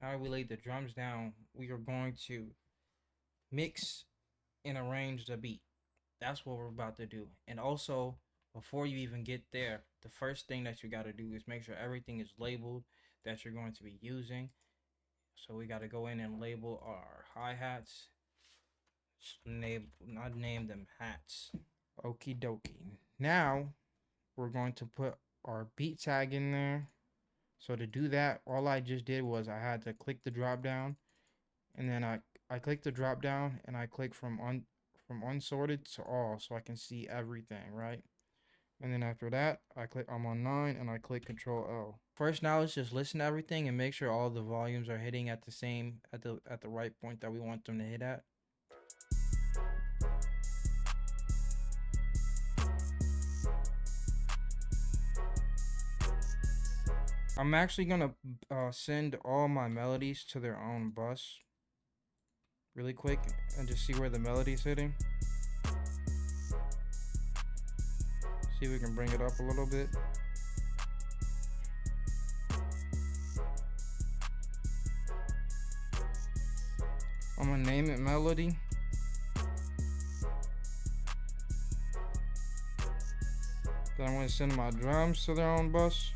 Now that we laid the drums down, we are going to mix and arrange the beat. That's what we're about to do. And also, before you even get there, the first thing that you got to do is make sure everything is labeled that you're going to be using. So we got to go in and label our hi-hats. Not name them hats. Okie dokie. Now we're going to put our beat tag in there. So to do that, all I just did was I had to click the drop down, and then I click the drop down and I click from unsorted to all, so I can see everything, right? And then after that, I'm on 9 and I click Control L. First, now let's just listen to everything and make sure all the volumes are hitting at the right point that we want them to hit at. I'm actually gonna send all my melodies to their own bus really quick and just see where the melody's hitting. See if we can bring it up a little bit. I'm gonna name it melody. Then I'm gonna send my drums to their own bus.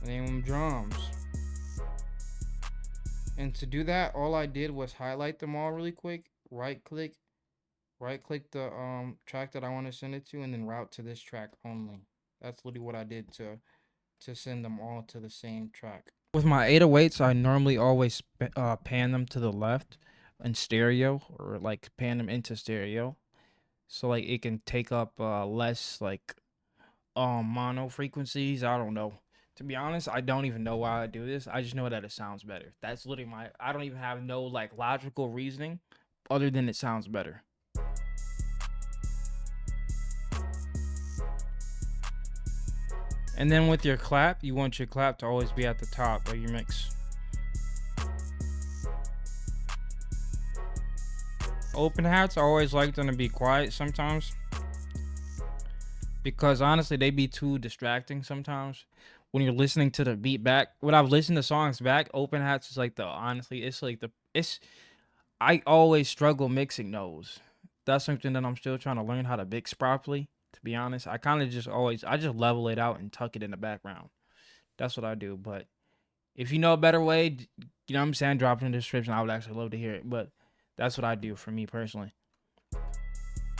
Name them drums. And to do that, all I did was highlight them all really quick, right click the track that I want to send it to, and then route to this track only. That's literally what I did to send them all to the same track. With my 808s, I normally always pan them to the left in stereo, or like pan them into stereo, so like it can take up less like mono frequencies. I don't know. To be honest, I don't even know why I do this. I just know that it sounds better. That's literally I don't even have no like logical reasoning other than it sounds better. And then with your clap, you want your clap to always be at the top of your mix. Open hats, I always like them to be quiet sometimes, because honestly, they be too distracting sometimes when you're listening to the beat back. When I've listened to songs back, open hats is like it's I always struggle mixing those. That's something that I'm still trying to learn how to mix properly. To be honest, I kind of I just level it out and tuck it in the background. That's what I do. But if you know a better way, you know what I'm saying, drop it in the description. I would actually love to hear it. But that's what I do for me personally.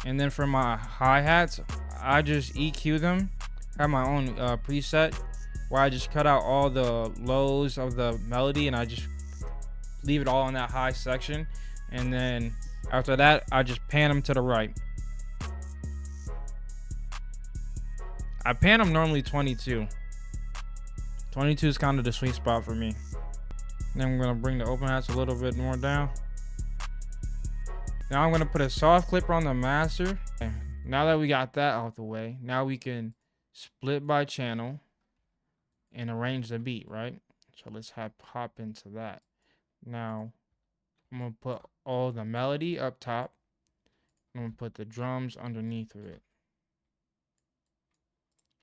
And then for my hi-hats, I just EQ them. I have my own preset where I just cut out all the lows of the melody and I just leave it all in that high section. And then after that, I just pan them to the right. I pan them normally 22. 22 is kind of the sweet spot for me. Then I'm going to bring the open hats a little bit more down. Now I'm going to put a soft clipper on the master. Now that we got that out the way, now we can split by channel and arrange the beat, right? So let's hop into that. Now I'm going to put all the melody up top. I'm going to put the drums underneath of it.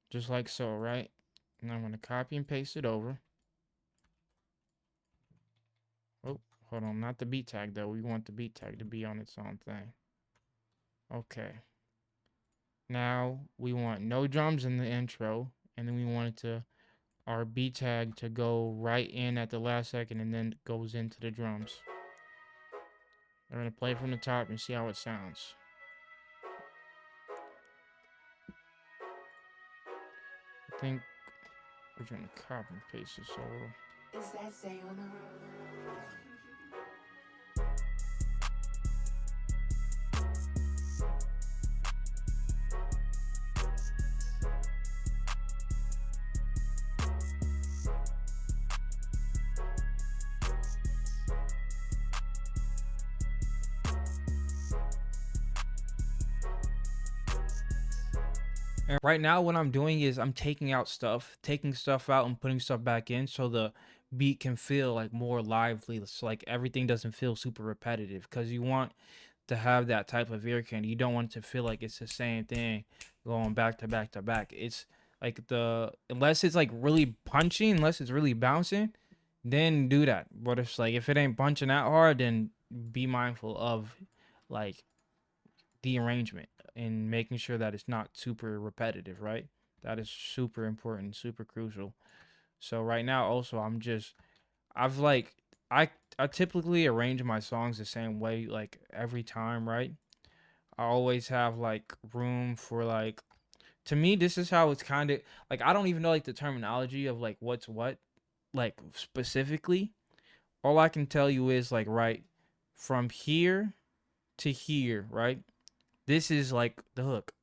Just like so, right? And I'm going to copy and paste it over. Oh, hold on. Not the beat tag, though. We want the beat tag to be on its own thing. Okay. Now we want no drums in the intro. And then we want our beat tag to go right in at the last second and then goes into the drums. I'm going to play from the top and see how it sounds. I think we're going to copy and paste this over. Is that ZayOnTheRoad? And right now, what I'm doing is I'm taking stuff out and putting stuff back in so the beat can feel like more lively. So like everything doesn't feel super repetitive, because you want to have that type of ear candy. You don't want it to feel like it's the same thing going back to back to back. It's Like the unless it's like really punchy, unless it's really bouncing, then do that. But if it ain't punching that hard, then be mindful of like the arrangement and making sure that it's not super repetitive, right? That is super important, super crucial. So right now also I've like I I typically arrange my songs the same way like every time, right? I always have like room for like to me this is how it's kind of like I don't even know like the terminology of like what's what like specifically. All I can tell you is like right from here to here, right? This is like the hook.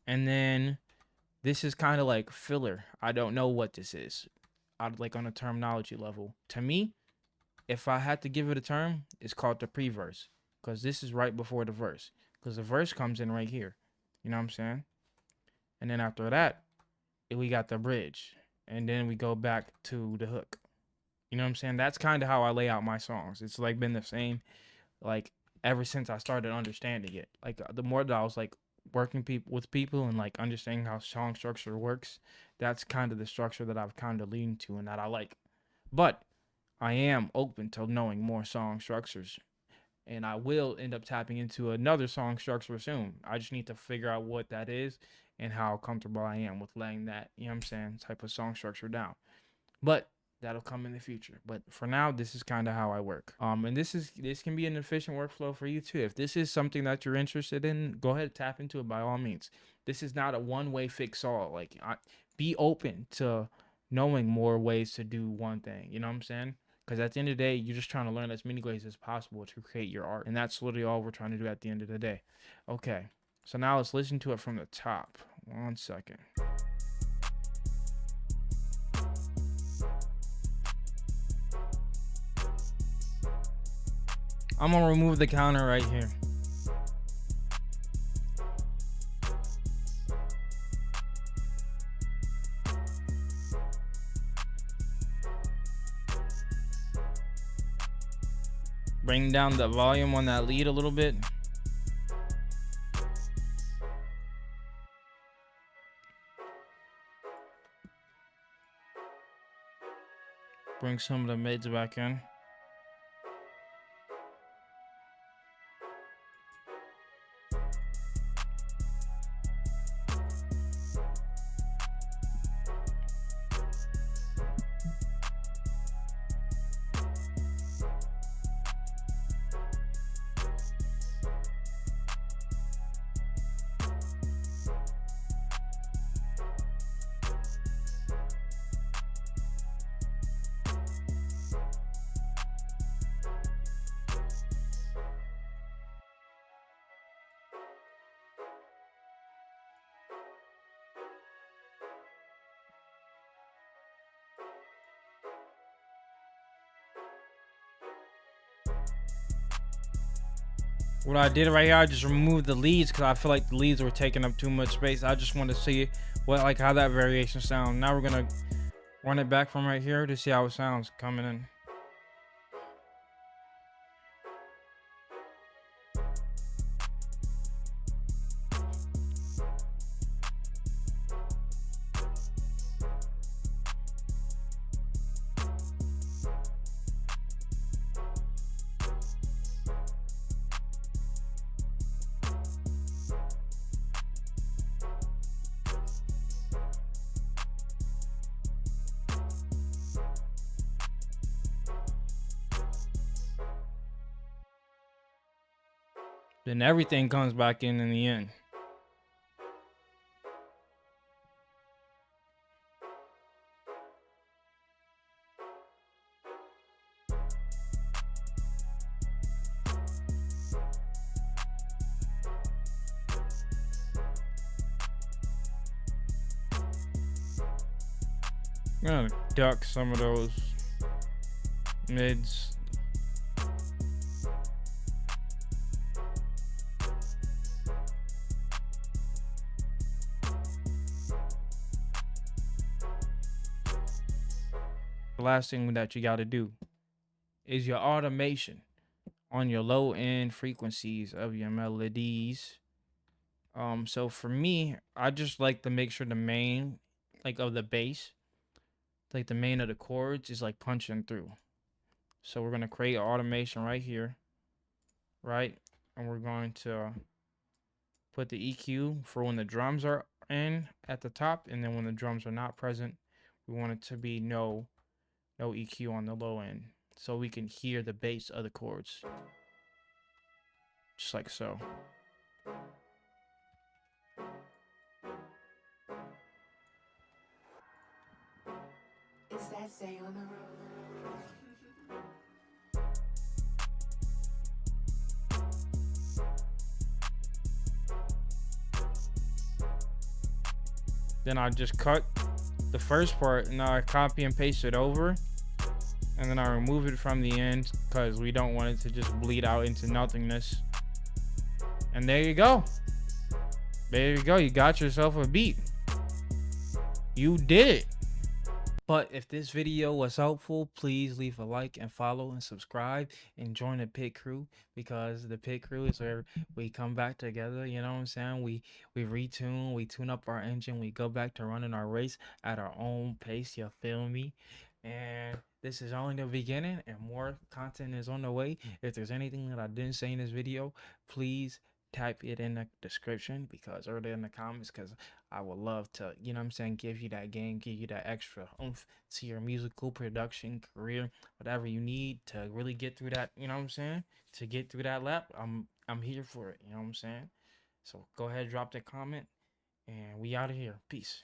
And then this is kind of like filler. I don't know what this is. I like on a terminology level. To me, if I had to give it a term, it's called the pre-verse because this is right before the verse because the verse comes in right here. You know what I'm saying? And then after that, we got the bridge, and then we go back to the hook. You know what I'm saying? That's kind of how I lay out my songs. It's like been the same like ever since I started understanding it. Like the more that I was like working with people and like understanding how song structure works, that's kind of the structure that I've kind of leaned to and that I like. But I am open to knowing more song structures, and I will end up tapping into another song structure soon. I just need to figure out what that is and how comfortable I am with laying that, you know what I'm saying, type of song structure down. But that'll come in the future. But for now, this is kind of how I work. And this can be an efficient workflow for you too. If this is something that you're interested in, go ahead and tap into it by all means. This is not a one-way fix all. Be open to knowing more ways to do one thing. You know what I'm saying? Because at the end of the day, you're just trying to learn as many ways as possible to create your art, and that's literally all we're trying to do at the end of the day. Okay, so now let's listen to it from the top. 1 second. I'm gonna remove the counter right here. Bring down the volume on that lead a little bit. Bring some of the mids back in. What I did right here, I just removed the leads because I feel like the leads were taking up too much space. I just want to see how that variation sounds. Now we're gonna run it back from right here to see how it sounds coming in. Then everything comes back in the end. I'm gonna duck some of those mids. The last thing that you got to do is your automation on your low end frequencies of your melodies. So for me, I just like to make sure the main like of the bass, like the main of the chords is like punching through. So we're gonna create automation right here, right? And we're going to put the EQ for when the drums are in at the top, and then when the drums are not present, we want it to be no EQ on the low end, so we can hear the bass of the chords, just like so. Is that Zay on the road? Then I just cut the first part, and I copy and paste it over, and then I remove it from the end because we don't want it to just bleed out into nothingness. And there you go. There you go. You got yourself a beat. You did it. But if this video was helpful, please leave a like and follow and subscribe and join the pit crew, because the pit crew is where we come back together. You know what I'm saying? We retune, we tune up our engine, we go back to running our race at our own pace. You feel me? And this is only the beginning, and more content is on the way. If there's anything that I didn't say in this video, please type it in the description, because or in the comments, because I would love to, you know what I'm saying, give you that game, give you that extra oomph to your musical production career, whatever you need to really get through that, you know what I'm saying, to get through that lap. I'm here for it, you know what I'm saying? So go ahead, drop that comment, and we out of here. Peace.